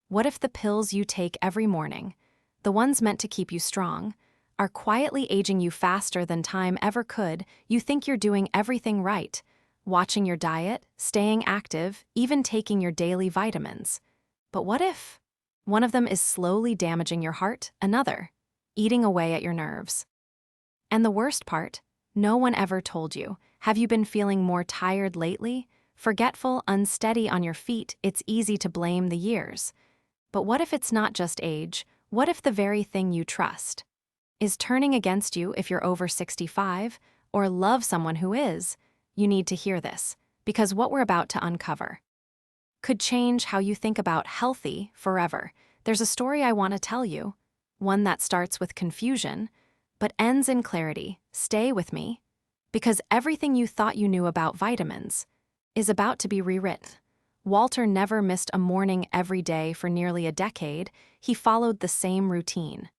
What if the pills you take every morning, the ones meant to keep you strong, are quietly aging you faster than time ever could? You think you're doing everything right, watching your diet, staying active, even taking your daily vitamins. But what if one of them is slowly damaging your heart, another eating away at your nerves? And the worst part, no one ever told you. Have you been feeling more tired lately? Forgetful, unsteady on your feet? It's easy to blame the years. But what if it's not just age? What if the very thing you trust is turning against you if you're over 65 or love someone who is? You need to hear this, because what we're about to uncover could change how you think about healthy forever. There's a story I want to tell you, one that starts with confusion but ends in clarity. Stay with me, because everything you thought you knew about vitamins is about to be rewritten. Walter never missed a morning every day for nearly a decade. He followed the same routine.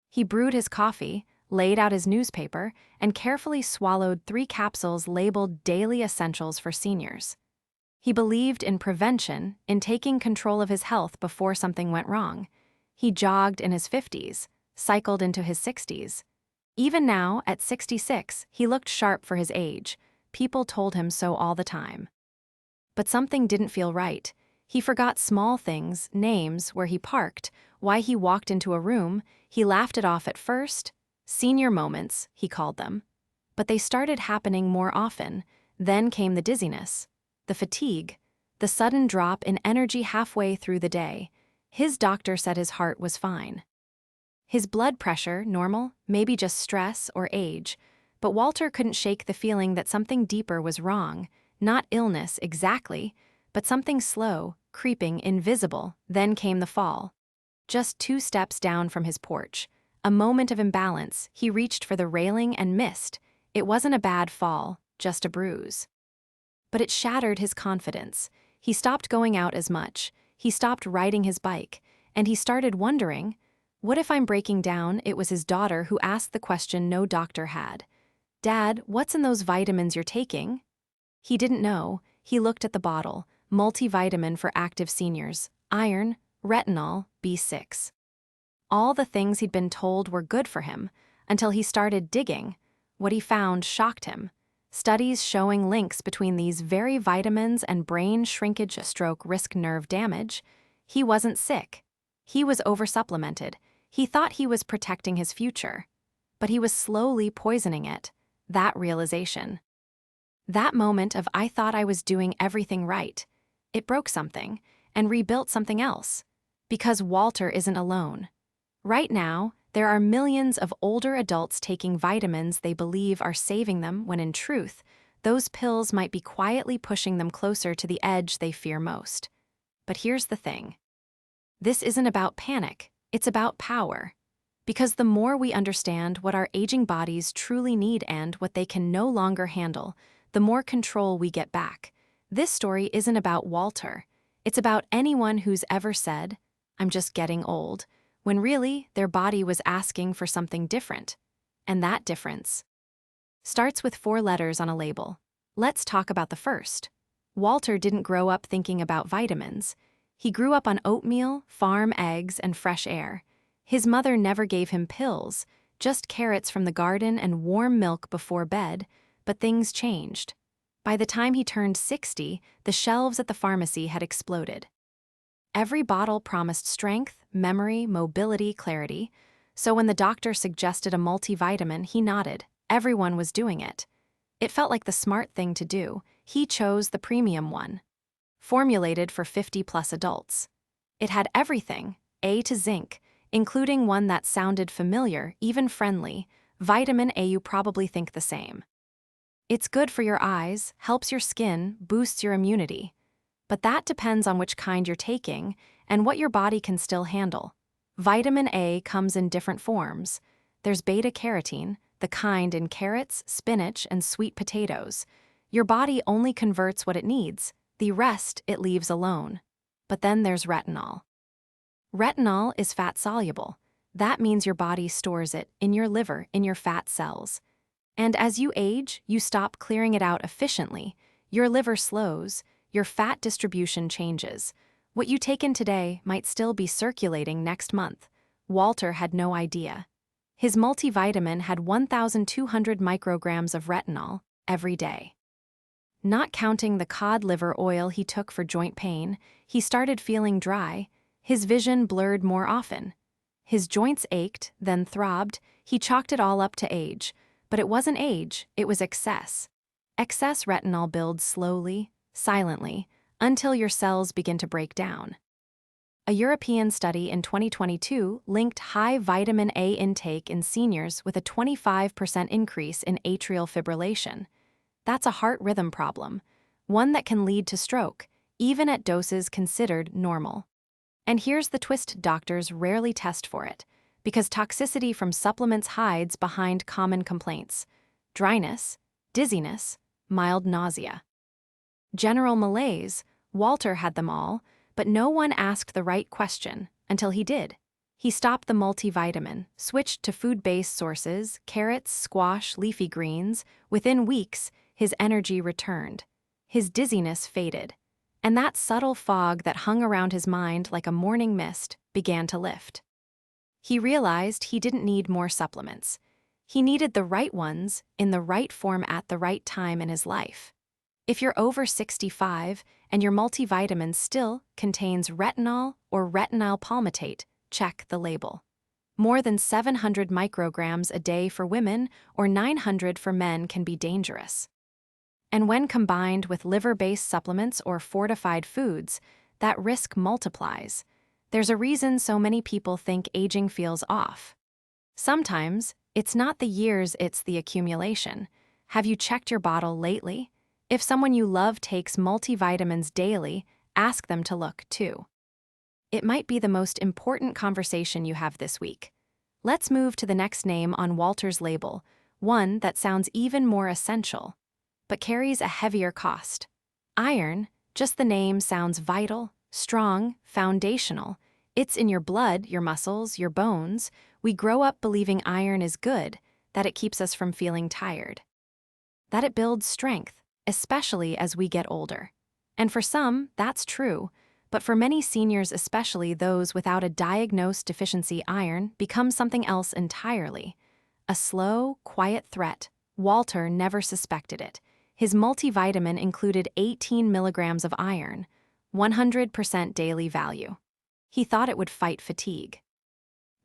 He brewed his coffee, laid out his newspaper, and carefully swallowed 3 capsules labeled Daily Essentials for Seniors. He believed in prevention, in taking control of his health before something went wrong. He jogged in his 50s, cycled into his 60s. Even now, at 66, he looked sharp for his age. People told him so all the time. But something didn't feel right. He forgot small things, names, where he parked, why he walked into a room. He laughed it off at first. Senior moments, he called them. But they started happening more often. Then came the dizziness, the fatigue, the sudden drop in energy halfway through the day. His doctor said his heart was fine. His blood pressure, normal, maybe just stress or age. But Walter couldn't shake the feeling that something deeper was wrong. Not illness exactly, but something slow, creeping, invisible. Then came the fall. Just 2 steps down from his porch. A moment of imbalance. He reached for the railing and missed. It wasn't a bad fall, just a bruise. But it shattered his confidence. He stopped going out as much. He stopped riding his bike. And he started wondering, what if I'm breaking down? It was his daughter who asked the question no doctor had. Dad, what's in those vitamins you're taking? He didn't know. He looked at the bottle. Multivitamin for active seniors. Iron, retinol, B6. All the things he'd been told were good for him, until he started digging. What he found shocked him. Studies showing links between these very vitamins and brain shrinkage, stroke risk, nerve damage. He wasn't sick. He was oversupplemented. He thought he was protecting his future. But he was slowly poisoning it. That realization. That moment of I thought I was doing everything right. It broke something and rebuilt something else. Because Walter isn't alone. Right now, there are millions of older adults taking vitamins they believe are saving them when in truth, those pills might be quietly pushing them closer to the edge they fear most. But here's the thing. This isn't about panic, it's about power. Because the more we understand what our aging bodies truly need and what they can no longer handle, the more control we get back. This story isn't about Walter. It's about anyone who's ever said, I'm just getting old, when really their body was asking for something different. And that difference starts with 4 letters on a label. Let's talk about the first. Walter didn't grow up thinking about vitamins. He grew up on oatmeal, farm eggs, and fresh air. His mother never gave him pills, just carrots from the garden and warm milk before bed. But things changed. By the time he turned 60, the shelves at the pharmacy had exploded. Every bottle promised strength, memory, mobility, clarity. So when the doctor suggested a multivitamin, he nodded. Everyone was doing it. It felt like the smart thing to do. He chose the premium one. Formulated for 50-plus adults. It had everything, A to zinc, including one that sounded familiar, even friendly. Vitamin A. You probably think the same. It's good for your eyes, helps your skin, boosts your immunity. But that depends on which kind you're taking and what your body can still handle. Vitamin A comes in different forms. There's beta-carotene, the kind in carrots, spinach, and sweet potatoes. Your body only converts what it needs. The rest it leaves alone. But then there's retinol. Retinol is fat-soluble. That means your body stores it in your liver, in your fat cells. And as you age, you stop clearing it out efficiently. Your liver slows, your fat distribution changes. What you take in today might still be circulating next month. Walter had no idea. His multivitamin had 1,200 micrograms of retinol every day. Not counting the cod liver oil he took for joint pain, he started feeling dry. His vision blurred more often. His joints ached, then throbbed. He chalked it all up to age. But it wasn't age, it was excess. Excess retinol builds slowly, silently, until your cells begin to break down. A European study in 2022 linked high vitamin A intake in seniors with a 25% increase in atrial fibrillation. That's a heart rhythm problem, one that can lead to stroke, even at doses considered normal. And here's the twist: doctors rarely test for it, because toxicity from supplements hides behind common complaints: dryness, dizziness, mild nausea. General malaise. Walter had them all, but no one asked the right question until he did. He stopped the multivitamin, switched to food-based sources: carrots, squash, leafy greens. Within weeks, his energy returned. His dizziness faded. And that subtle fog that hung around his mind like a morning mist began to lift. He realized he didn't need more supplements. He needed the right ones, in the right form at the right time in his life. If you're over 65 and your multivitamin still contains retinol or retinol palmitate, check the label. More than 700 micrograms a day for women or 900 for men can be dangerous. And when combined with liver-based supplements or fortified foods, that risk multiplies. There's a reason so many people think aging feels off. Sometimes, it's not the years, it's the accumulation. Have you checked your bottle lately? If someone you love takes multivitamins daily, ask them to look too. It might be the most important conversation you have this week. Let's move to the next name on Walter's label, one that sounds even more essential, but carries a heavier cost. Iron. Just the name sounds vital, strong, foundational. It's in your blood, your muscles, your bones. We grow up believing iron is good, that it keeps us from feeling tired, that it builds strength, especially as we get older. And for some, that's true, but for many seniors, especially those without a diagnosed deficiency, iron becomes something else entirely. A slow, quiet threat. Walter never suspected it. His multivitamin included 18 milligrams of iron, 100% daily value. He thought it would fight fatigue,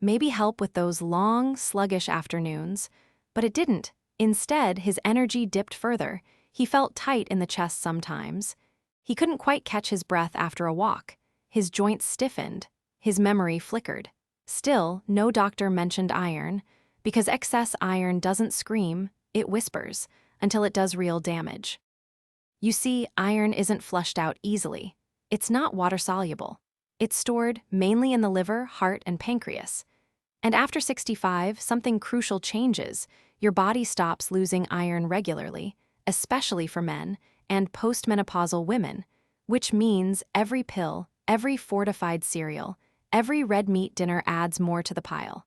maybe help with those long, sluggish afternoons, but it didn't. Instead, his energy dipped further. He felt tight in the chest sometimes. He couldn't quite catch his breath after a walk. His joints stiffened. His memory flickered. Still, no doctor mentioned iron, because excess iron doesn't scream, it whispers, until it does real damage. You see, iron isn't flushed out easily. It's not water-soluble. It's stored mainly in the liver, heart, and pancreas. And after 65, something crucial changes. Your body stops losing iron regularly, especially for men and postmenopausal women, which means every pill, every fortified cereal, every red meat dinner adds more to the pile.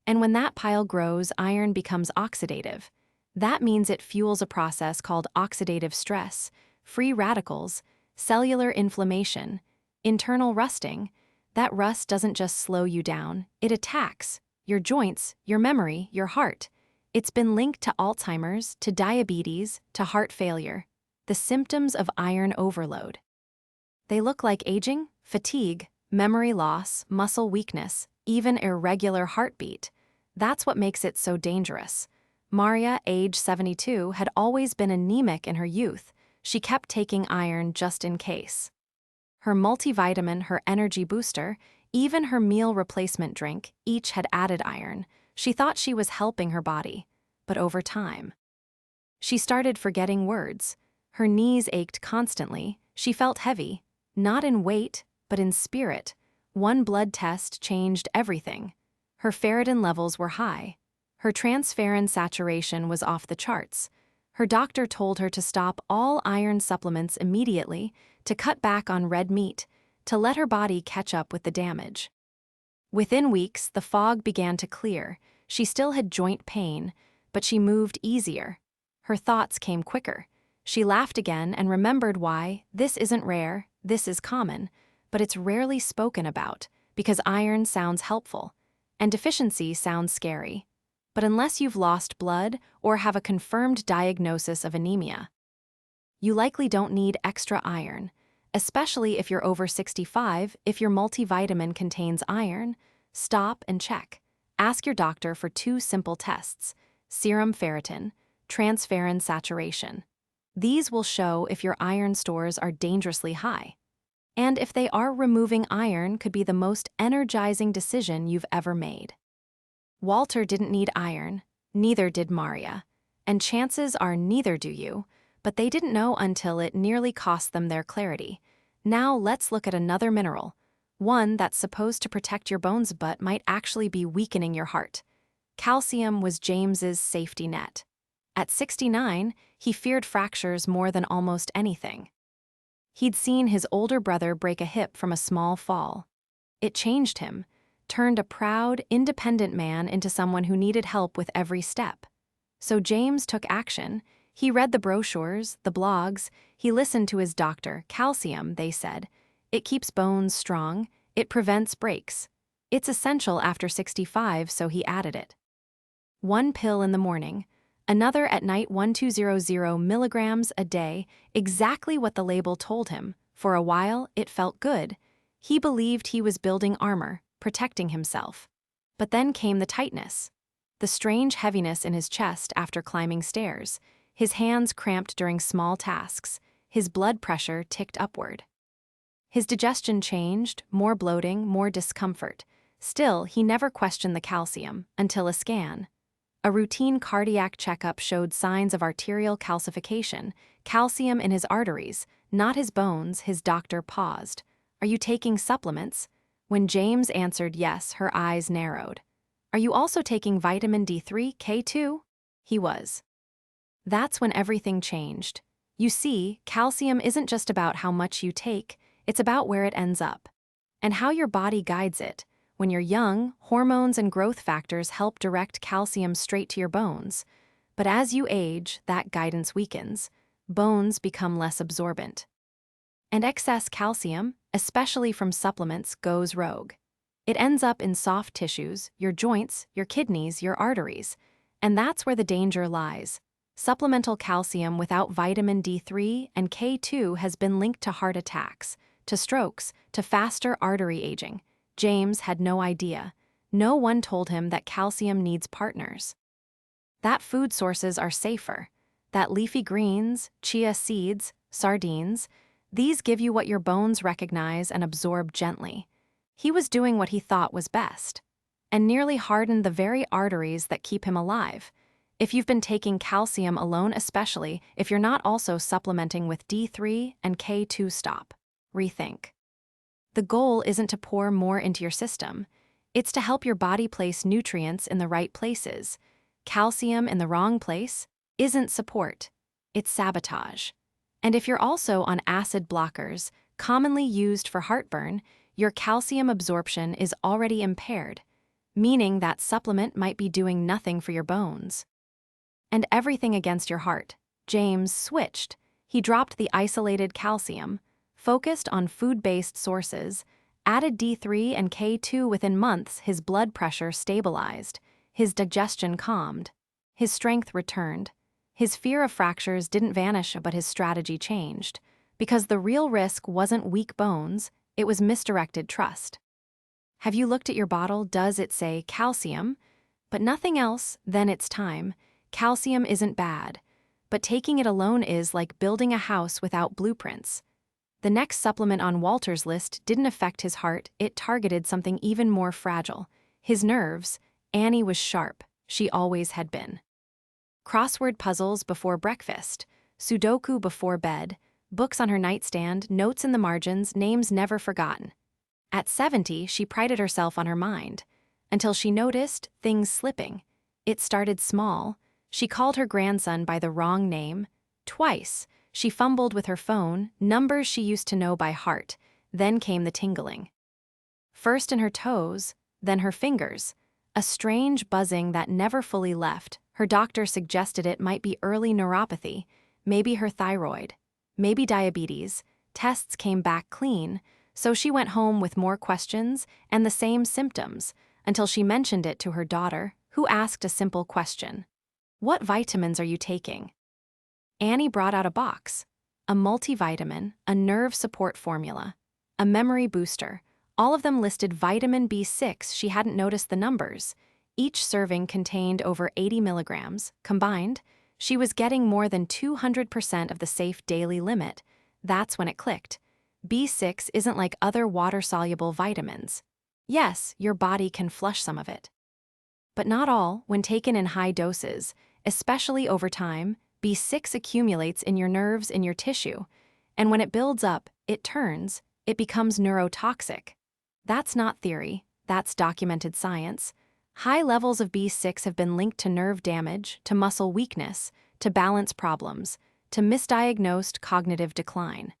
And when that pile grows, iron becomes oxidative. That means it fuels a process called oxidative stress, free radicals, cellular inflammation, internal rusting. That rust doesn't just slow you down, it attacks your joints, your memory, your heart. It's been linked to Alzheimer's, to diabetes, to heart failure. The symptoms of iron overload. They look like aging, fatigue, memory loss, muscle weakness, even irregular heartbeat. That's what makes it so dangerous. Maria, age 72, had always been anemic in her youth. She kept taking iron just in case. Her multivitamin, her energy booster, even her meal replacement drink, each had added iron. She thought she was helping her body, but over time, she started forgetting words. Her knees ached constantly. She felt heavy, not in weight, but in spirit. One blood test changed everything. Her ferritin levels were high. Her transferrin saturation was off the charts. Her doctor told her to stop all iron supplements immediately, to cut back on red meat, to let her body catch up with the damage. Within weeks, the fog began to clear. She still had joint pain, but she moved easier. Her thoughts came quicker. She laughed again and remembered why. This isn't rare, this is common. but it's rarely spoken about because iron sounds helpful and deficiency sounds scary. But unless you've lost blood or have a confirmed diagnosis of anemia, you likely don't need extra iron, especially if you're over 65. If your multivitamin contains iron, stop and check. Ask your doctor for 2 simple tests: serum ferritin, transferrin saturation. These will show if your iron stores are dangerously high. And if they are, removing iron could be the most energizing decision you've ever made. Walter didn't need iron, neither did Maria, and chances are neither do you, but they didn't know until it nearly cost them their clarity. Now let's look at another mineral, one that's supposed to protect your bones but might actually be weakening your heart. Calcium was James's safety net. At 69, he feared fractures more than almost anything. He'd seen his older brother break a hip from a small fall. It changed him, turned a proud, independent man into someone who needed help with every step. So James took action. He read the brochures, the blogs, he listened to his doctor. Calcium, they said. It keeps bones strong, it prevents breaks. It's essential after 65, so he added it. 1 pill in the morning, another at night, 1200 milligrams a day, exactly what the label told him. For a while, it felt good. He believed he was building armor, protecting himself. But then came the tightness, the strange heaviness in his chest after climbing stairs. His hands cramped during small tasks. His blood pressure ticked upward. His digestion changed, more bloating, more discomfort. Still, he never questioned the calcium until a scan. A routine cardiac checkup showed signs of arterial calcification, calcium in his arteries, not his bones. His doctor paused. "Are you taking supplements?" When James answered yes, her eyes narrowed. "Are you also taking vitamin D3, K2? He was. That's when everything changed. You see, calcium isn't just about how much you take, it's about where it ends up and how your body guides it. When you're young, hormones and growth factors help direct calcium straight to your bones. But as you age, that guidance weakens. Bones become less absorbent. And excess calcium, especially from supplements, goes rogue. It ends up in soft tissues, your joints, your kidneys, your arteries. And that's where the danger lies. Supplemental calcium without vitamin D3 and K2 has been linked to heart attacks, to strokes, to faster artery aging. James had no idea. No one told him that calcium needs partners. That food sources are safer. That leafy greens, chia seeds, sardines, these give you what your bones recognize and absorb gently. He was doing what he thought was best, and nearly hardened the very arteries that keep him alive. If you've been taking calcium alone, especially if you're not also supplementing with D3 and K2, stop. Rethink. The goal isn't to pour more into your system. It's to help your body place nutrients in the right places. Calcium in the wrong place isn't support, it's sabotage. And if you're also on acid blockers, commonly used for heartburn, your calcium absorption is already impaired, meaning that supplement might be doing nothing for your bones. And everything against your heart. James switched. He dropped the isolated calcium, focused on food-based sources, added D3 and K2. Within months, his blood pressure stabilized, his digestion calmed, his strength returned. His fear of fractures didn't vanish, but his strategy changed. Because the real risk wasn't weak bones, it was misdirected trust. Have you looked at your bottle? Does it say calcium, but nothing else? Then it's time. Calcium isn't bad, but taking it alone is like building a house without blueprints. The next supplement on Walter's list didn't affect his heart, it targeted something even more fragile. His nerves. Annie was sharp, she always had been. Crossword puzzles before breakfast, Sudoku before bed, books on her nightstand, notes in the margins, names never forgotten. At 70, she prided herself on her mind, until she noticed things slipping. It started small. She called her grandson by the wrong name. Twice, she fumbled with her phone, numbers she used to know by heart. Then came the tingling. First in her toes, then her fingers. A strange buzzing that never fully left. Her doctor suggested it might be early neuropathy, maybe her thyroid, maybe diabetes. Tests came back clean, So she went home with more questions and the same symptoms until she mentioned it to her daughter, who asked a simple question. "What vitamins are you taking?" Annie brought out a box. A multivitamin, a nerve support formula, a memory booster, all of them listed vitamin B6. She hadn't noticed the numbers. Each serving contained over 80 milligrams. Combined, she was getting more than 200% of the safe daily limit. That's when it clicked. B6 isn't like other water-soluble vitamins. Yes, your body can flush some of it. But not all. When taken in high doses, especially over time, B6 accumulates in your nerves, in your tissue, and when it builds up, it becomes neurotoxic. That's not theory, that's documented science. High levels of B6 have been linked to nerve damage, to muscle weakness, to balance problems, to misdiagnosed cognitive decline.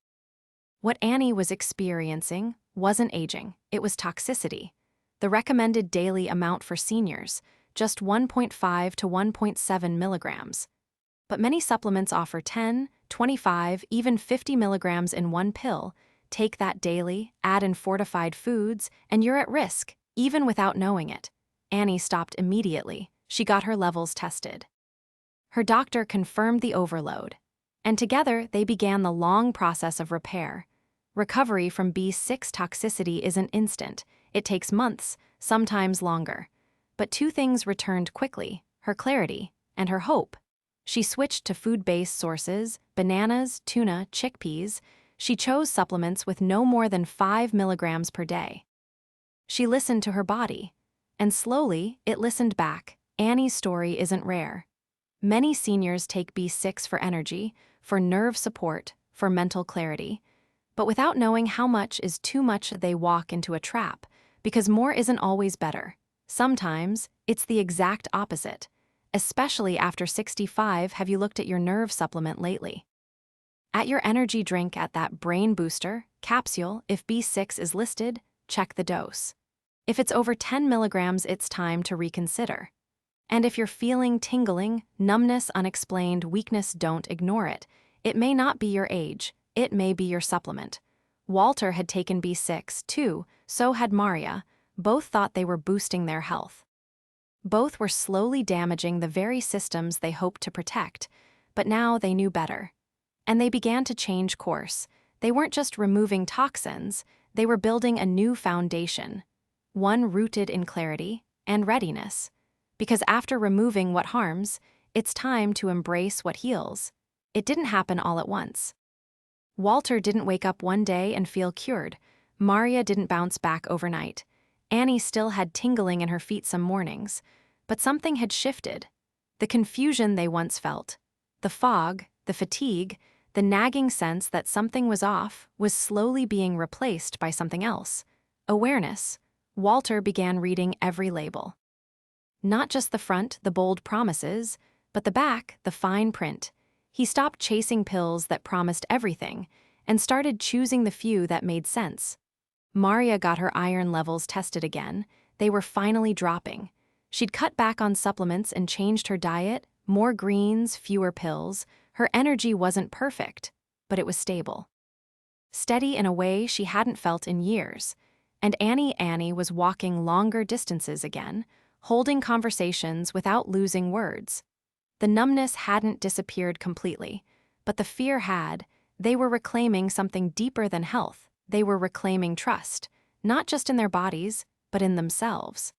What Annie was experiencing wasn't aging, it was toxicity. The recommended daily amount for seniors, just 1.5 to 1.7 milligrams. But many supplements offer 10, 25, even 50 milligrams in one pill. Take that daily, add in fortified foods, and you're at risk, even without knowing it. Annie stopped immediately. She got her levels tested. Her doctor confirmed the overload, and together they began the long process of repair. Recovery from B6 toxicity isn't instant. It takes months, sometimes longer. But two things returned quickly: her clarity and her hope. She switched to food-based sources: bananas, tuna, chickpeas. She chose supplements with no more than 5 milligrams per day. She listened to her body, and slowly it listened back. Annie's story isn't rare. Many seniors take B6 for energy, for nerve support, for mental clarity. But without knowing how much is too much, they walk into a trap, because more isn't always better. Sometimes it's the exact opposite. Especially after 65, have you looked at your nerve supplement lately? At your energy drink, at that brain booster, capsule? If B6 is listed, check the dose. If it's over 10 milligrams, it's time to reconsider. And if you're feeling tingling, numbness, unexplained weakness, don't ignore it. It may not be your age, it may be your supplement. Walter had taken B6 too, so had Maria. Both thought they were boosting their health. Both were slowly damaging the very systems they hoped to protect, but now they knew better. And they began to change course. They weren't just removing toxins, they were building a new foundation, one rooted in clarity and readiness. Because after removing what harms, it's time to embrace what heals. It didn't happen all at once. Walter didn't wake up one day and feel cured. Maria didn't bounce back overnight. Annie still had tingling in her feet some mornings, but something had shifted. The confusion they once felt, the fog, the fatigue, the nagging sense that something was off, was slowly being replaced by something else. Awareness. Walter began reading every label. Not just the front, the bold promises, but the back, the fine print. He stopped chasing pills that promised everything and started choosing the few that made sense. Maria got her iron levels tested again. They were finally dropping. She'd cut back on supplements and changed her diet, more greens, fewer pills. Her energy wasn't perfect, but it was stable. Steady in a way she hadn't felt in years. And Annie was walking longer distances again, holding conversations without losing words. The numbness hadn't disappeared completely, but the fear had. They were reclaiming something deeper than health. They were reclaiming trust, not just in their bodies, but in themselves.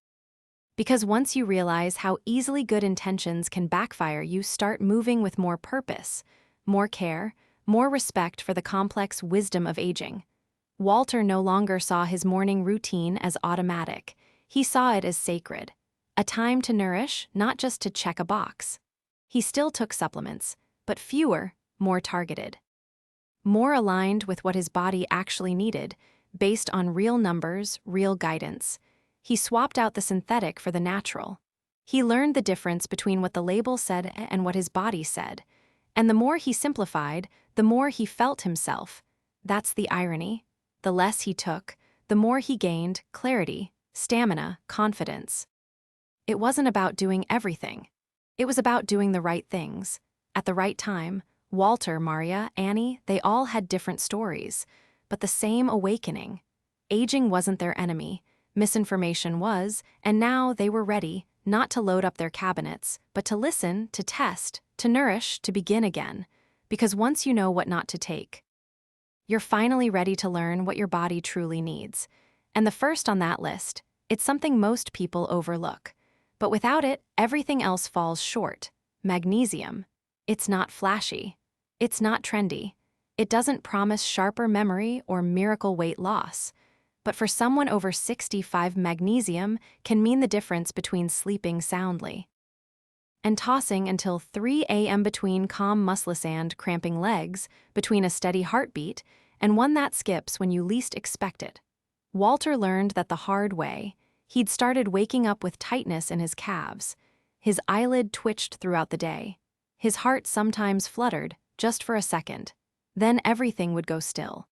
Because once you realize how easily good intentions can backfire, you start moving with more purpose, more care, more respect for the complex wisdom of aging. Walter no longer saw his morning routine as automatic. He saw it as sacred, a time to nourish, not just to check a box. He still took supplements, but fewer, more targeted. More aligned with what his body actually needed, based on real numbers, real guidance. He swapped out the synthetic for the natural. He learned the difference between what the label said and what his body said. And the more he simplified, the more he felt himself. That's the irony. The less he took, the more he gained: clarity, stamina, confidence. It wasn't about doing everything. It was about doing the right things, at the right time. Walter, Maria, Annie, they all had different stories, but the same awakening. Aging wasn't their enemy. Misinformation was, and now they were ready, not to load up their cabinets, but to listen, to test, to nourish, to begin again. Because once you know what not to take, you're finally ready to learn what your body truly needs. And the first on that list, it's something most people overlook. But without it, everything else falls short. Magnesium. It's not flashy. It's not trendy. It doesn't promise sharper memory or miracle weight loss. But for someone over 65, magnesium can mean the difference between sleeping soundly and tossing until 3 a.m. between calm muscles and cramping legs, between a steady heartbeat and one that skips when you least expect it. Walter learned that the hard way. He'd started waking up with tightness in his calves. His eyelid twitched throughout the day. His heart sometimes fluttered, just for a second. Then everything would go still.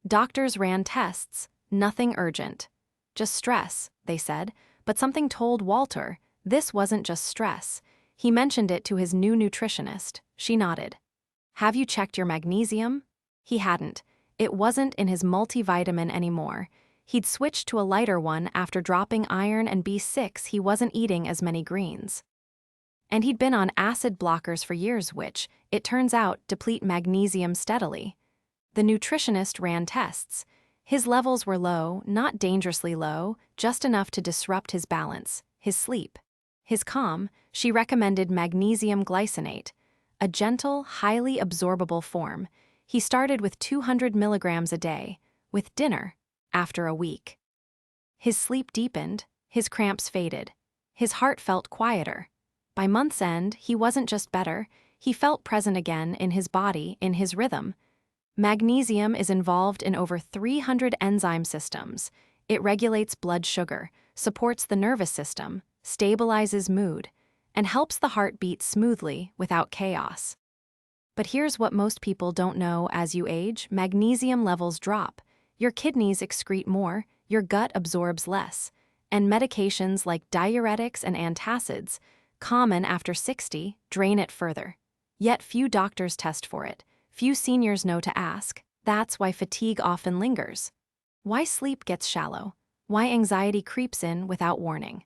Doctors ran tests, nothing urgent. Just stress, they said, but something told Walter this wasn't just stress. He mentioned it to his new nutritionist. She nodded. Have you checked your magnesium? He hadn't. It wasn't in his multivitamin anymore. He'd switched to a lighter one after dropping iron and B6. He wasn't eating as many greens. And he'd been on acid blockers for years, which, it turns out, deplete magnesium steadily. The nutritionist ran tests. His levels were low, not dangerously low, just enough to disrupt his balance, his sleep. His calm. She recommended magnesium glycinate, a gentle, highly absorbable form. He started with 200 milligrams a day, with dinner, after a week. His sleep deepened, his cramps faded. His heart felt quieter. By month's end, he wasn't just better, he felt present again in his body, in his rhythm. Magnesium is involved in over 300 enzyme systems. It regulates blood sugar, supports the nervous system, stabilizes mood, and helps the heart beat smoothly without chaos. But here's what most people don't know: as you age, magnesium levels drop. Your kidneys excrete more, your gut absorbs less, and medications like diuretics and antacids, common after 60, drain it further. Yet few doctors test for it. Few seniors know to ask. That's why fatigue often lingers. Why sleep gets shallow. Why anxiety creeps in without warning.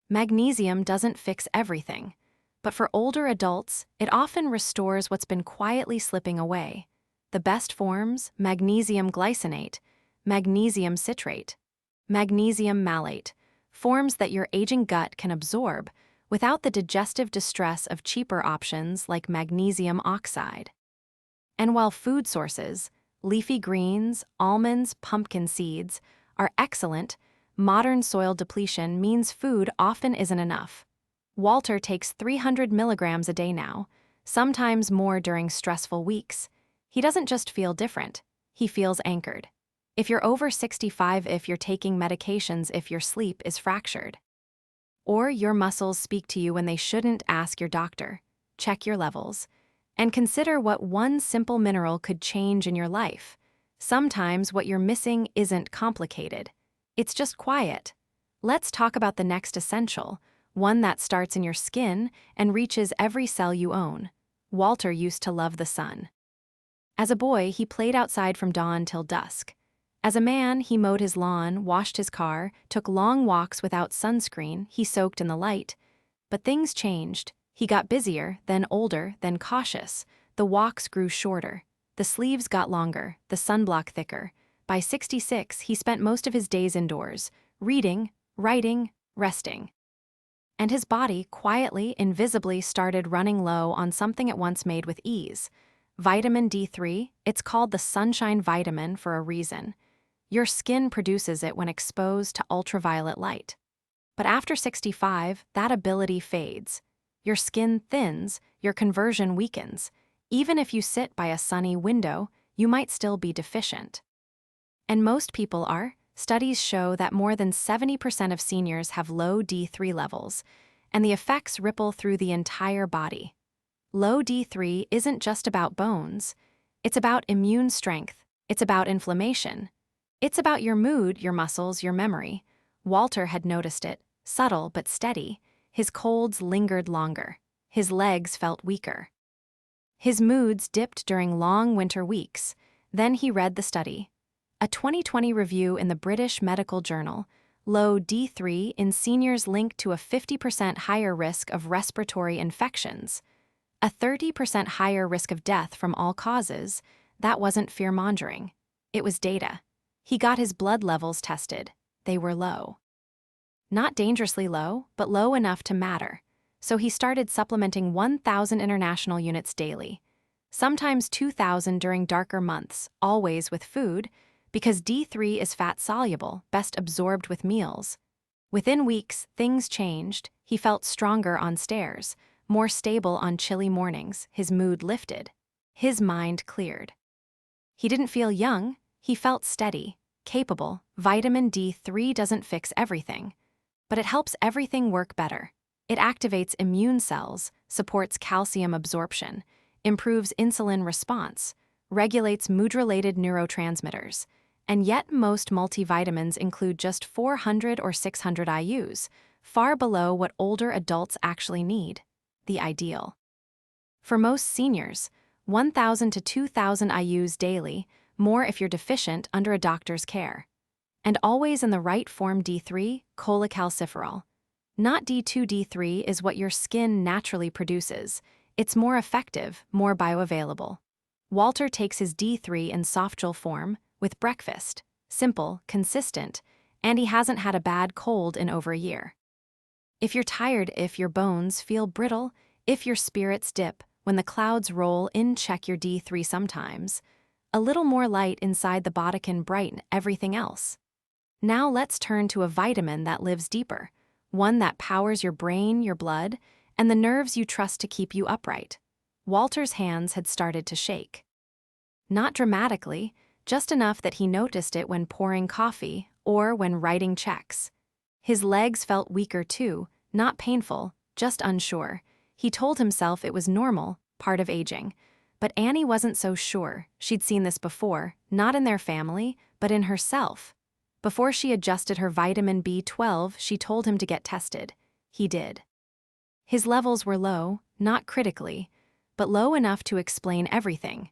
Magnesium doesn't fix everything, but for older adults, it often restores what's been quietly slipping away. The best forms: magnesium glycinate, magnesium citrate, magnesium malate, forms that your aging gut can absorb without the digestive distress of cheaper options like magnesium oxide. And while food sources, leafy greens, almonds, pumpkin seeds, are excellent, modern soil depletion means food often isn't enough. Walter takes 300 milligrams a day now, sometimes more during stressful weeks. He doesn't just feel different, he feels anchored. If you're over 65, if you're taking medications, if your sleep is fractured, or your muscles speak to you when they shouldn't, ask your doctor. Check your levels. And consider what one simple mineral could change in your life. Sometimes what you're missing isn't complicated. It's just quiet. Let's talk about the next essential, one that starts in your skin and reaches every cell you own. Walter used to love the sun. As a boy, he played outside from dawn till dusk. As a man, he mowed his lawn, washed his car, took long walks without sunscreen, he soaked in the light. But things changed. He got busier, then older, then cautious. The walks grew shorter. The sleeves got longer, the sunblock thicker. By 66, he spent most of his days indoors, reading, writing, resting. And his body, quietly, invisibly, started running low on something it once made with ease. Vitamin D3, it's called the sunshine vitamin for a reason. Your skin produces it when exposed to ultraviolet light. But after 65, that ability fades. Your skin thins, your conversion weakens. Even if you sit by a sunny window, you might still be deficient. And most people are. Studies show that more than 70% of seniors have low D3 levels, and the effects ripple through the entire body. Low D3 isn't just about bones. It's about immune strength. It's about inflammation. It's about your mood, your muscles, your memory. Walter had noticed it, subtle but steady. His colds lingered longer. His legs felt weaker. His moods dipped during long winter weeks. Then he read the study. A 2020 review in the British Medical Journal, low D3 in seniors linked to a 50% higher risk of respiratory infections, a 30% higher risk of death from all causes. That wasn't fear-mongering. It was data. He got his blood levels tested. They were low. Not dangerously low, but low enough to matter. So he started supplementing 1,000 international units daily, sometimes 2,000 during darker months, always with food, because D3 is fat-soluble, best absorbed with meals. Within weeks, things changed. He felt stronger on stairs, more stable on chilly mornings. His mood lifted. His mind cleared. He didn't feel young. He felt steady, capable. Vitamin D3 doesn't fix everything, but it helps everything work better. It activates immune cells, supports calcium absorption, improves insulin response, regulates mood-related neurotransmitters, and yet most multivitamins include just 400 or 600 IUs, far below what older adults actually need, the ideal. For most seniors, 1,000 to 2,000 IUs daily, more if you're deficient under a doctor's care. And always in the right form. D3, cholecalciferol. Not D2. D3 is what your skin naturally produces. It's more effective, more bioavailable. Walter takes his D3 in softgel form, with breakfast, simple, consistent, and he hasn't had a bad cold in over a year. If you're tired, if your bones feel brittle, if your spirits dip, when the clouds roll in, check your D3 sometimes. A little more light inside the body can brighten everything else. Now let's turn to a vitamin that lives deeper, one that powers your brain, your blood, and the nerves you trust to keep you upright. Walter's hands had started to shake. Not dramatically, just enough that he noticed it when pouring coffee or when writing checks. His legs felt weaker too, not painful, just unsure. He told himself it was normal, part of aging. But Annie wasn't so sure. She'd seen this before, not in their family, but in herself. Before she adjusted her vitamin B12, she told him to get tested. He did. His levels were low, not critically, but low enough to explain everything.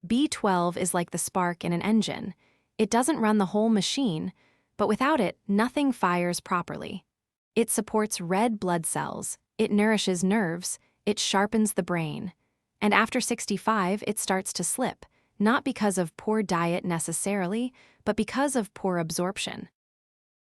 B12 is like the spark in an engine. It doesn't run the whole machine, but without it, nothing fires properly. It supports red blood cells, it nourishes nerves, it sharpens the brain. And after 65, it starts to slip, not because of poor diet necessarily, but because of poor absorption.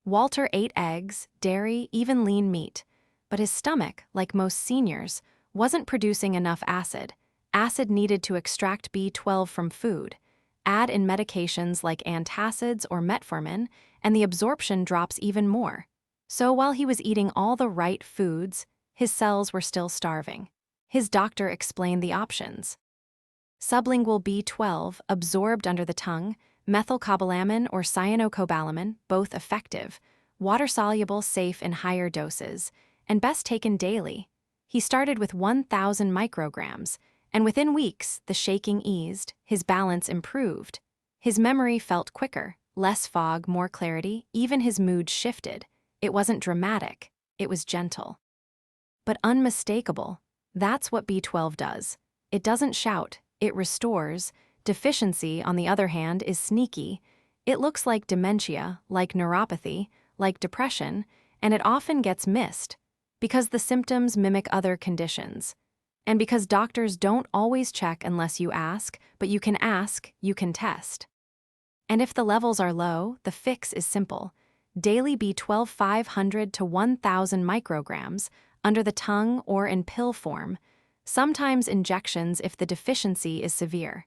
Walter ate eggs, dairy, even lean meat, but his stomach, like most seniors, wasn't producing enough acid. Acid needed to extract B12 from food. Add in medications like antacids or metformin, and the absorption drops even more. So while he was eating all the right foods, his cells were still starving. His doctor explained the options. Sublingual B12, absorbed under the tongue, methylcobalamin or cyanocobalamin, both effective, water-soluble, safe in higher doses, and best taken daily. He started with 1,000 micrograms, and within weeks, the shaking eased, his balance improved. His memory felt quicker, less fog, more clarity, even his mood shifted. It wasn't dramatic, it was gentle. But unmistakable. That's what B12 does. It doesn't shout, it restores. Deficiency, on the other hand, is sneaky. It looks like dementia, like neuropathy, like depression, and it often gets missed because the symptoms mimic other conditions. And because doctors don't always check unless you ask, but you can ask, you can test. And if the levels are low, the fix is simple. Daily B12 500 to 1,000 micrograms, under the tongue or in pill form, sometimes injections if the deficiency is severe.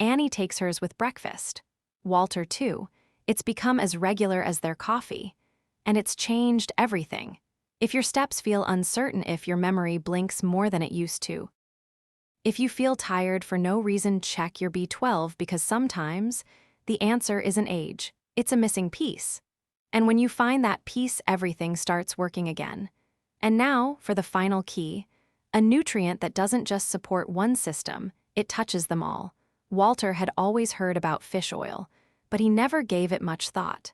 Annie takes hers with breakfast. Walter too. It's become as regular as their coffee. And it's changed everything. If your steps feel uncertain, if your memory blinks more than it used to. If you feel tired for no reason, check your B12 because sometimes the answer isn't age, it's a missing piece. And when you find that piece, everything starts working again. And now, for the final key, a nutrient that doesn't just support one system, it touches them all. Walter had always heard about fish oil, but he never gave it much thought.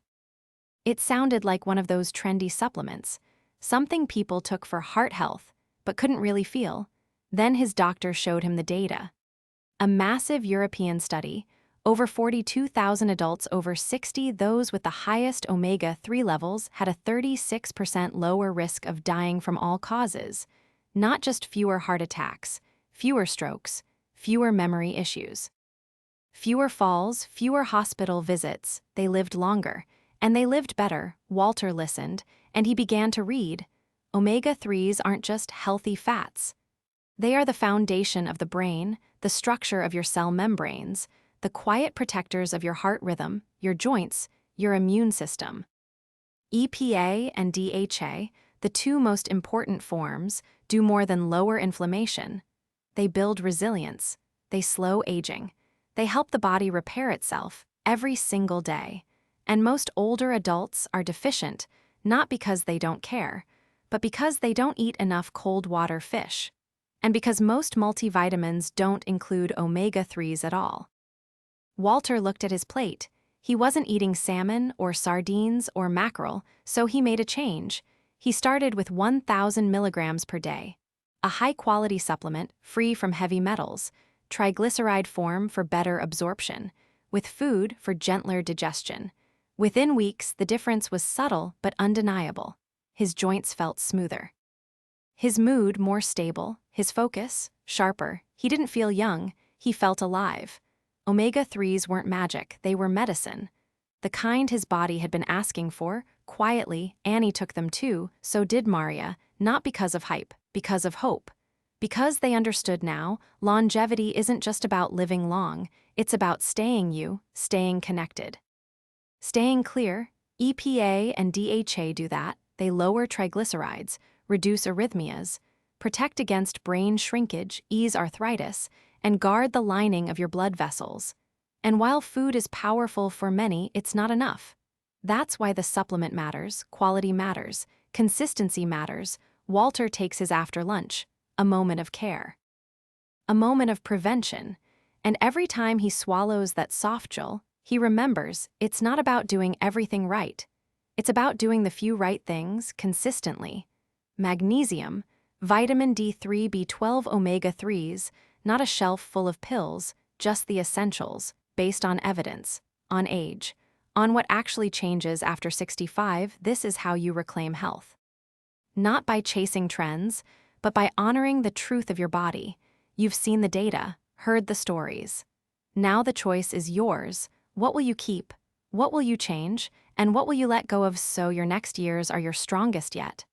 It sounded like one of those trendy supplements, something people took for heart health, but couldn't really feel. Then his doctor showed him the data. A massive European study, Over 42,000 adults over 60, those with the highest omega-3 levels, had a 36% lower risk of dying from all causes. Not just fewer heart attacks, fewer strokes, fewer memory issues. Fewer falls, fewer hospital visits, they lived longer. And they lived better. Walter listened, and he began to read. Omega-3s aren't just healthy fats. They are the foundation of the brain, the structure of your cell membranes, the quiet protectors of your heart rhythm, your joints, your immune system. EPA and DHA, the two most important forms, do more than lower inflammation. They build resilience. They slow aging. They help the body repair itself every single day. And most older adults are deficient, not because they don't care, but because they don't eat enough cold water fish. And because most multivitamins don't include omega-3s at all. Walter looked at his plate. He wasn't eating salmon or sardines or mackerel, so he made a change. He started with 1,000 milligrams per day. A high-quality supplement, free from heavy metals, triglyceride form for better absorption, with food for gentler digestion. Within weeks, the difference was subtle but undeniable. His joints felt smoother. His mood more stable, his focus sharper. He didn't feel young, he felt alive. Omega-3s weren't magic, they were medicine. The kind his body had been asking for. Quietly, Annie took them too, so did Maria, not because of hype, because of hope. Because they understood now, longevity isn't just about living long, it's about staying connected. Staying clear, EPA and DHA do that. They lower triglycerides, reduce arrhythmias, protect against brain shrinkage, ease arthritis, and guard the lining of your blood vessels. And while food is powerful for many, it's not enough. That's why the supplement matters, quality matters, consistency matters. Walter takes his after lunch, a moment of care. A moment of prevention. And every time he swallows that soft gel, he remembers it's not about doing everything right. It's about doing the few right things consistently. Magnesium, vitamin D3, B12, omega-3s, not a shelf full of pills, just the essentials, based on evidence, on age, on what actually changes after 65. This is how you reclaim health. Not by chasing trends, but by honoring the truth of your body. You've seen the data, heard the stories. Now the choice is yours. What will you keep? What will you change? And what will you let go of so your next years are your strongest yet?